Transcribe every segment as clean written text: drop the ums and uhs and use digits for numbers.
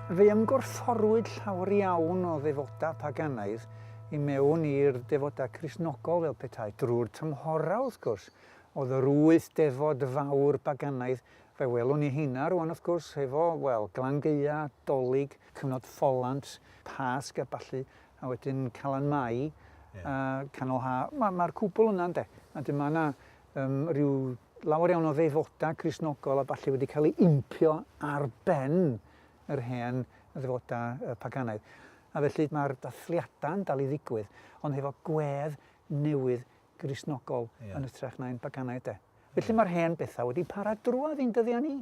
Fe ymgorfforwyd llawer iawn o ddefodau paganaidd I mewn i'r defodau Cristnogol fel petai, drwy'r tymhora wrth gwrs. Oedd yr 8 defod fawr paganaidd, fe welwn ni hynna rwan wrth gwrs, efo, wel, Glangeia, Dolig, cyfnod Ffolant, Pasg a ballu, a wedyn Calan Mai, Canol Ha. Mae'r cwbl yna, ynde. A dyma yna rhyw lawer iawn o ddefodau Cristnogol a ballu wedi cael ei impio ar ben yr hen ddefodau paganaidd. A felly mae'r dathliadau'n dal I ddigwydd, ond efo gwedd newydd Gristnogol yn ytrach na'n paganaidd de. Felly mae'r hen bethau wedi para drwad i'n dyddiau ni.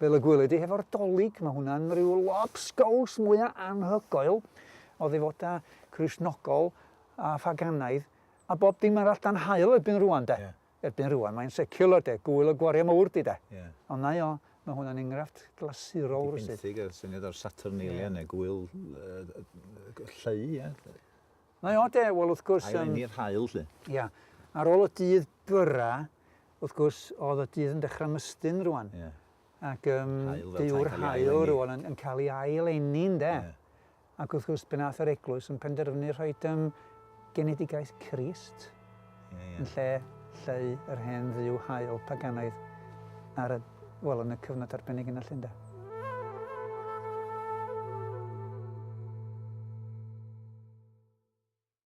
Fel y gwyled I hefo'r Dolig, mae hwnna'n rhyw lobsgaws mwyaf anhygoel o ddefodau Cristnogol a paganaidd, a bob dim ar allan hael erbyn rwan de. Erbyn rwan, mae'n secular de, gwyl y gwariau mawr di de. Ond na o, mae hwnna'n enghraifft glasurol rwsyd. Benthyg y syniad o'r Saturnalia neu gwyl lleu, ie. Na o de, wel wrth gwrs... Hael ni'r hael, lle. Ia, ar ôl y dydd byra, wrth gwrs, oedd y dydd yn dechrau mystyn rwan. Ac dyw'r hael rwan yn cael ei ail-enni'n de. Ac wrth gwrs, be nath yr eglwys yn penderfynu rhoi genedigaeth Crist yn lle lleu yr hen ddiw hael paganaidd yn y cyfnod arbennig yna llyn de.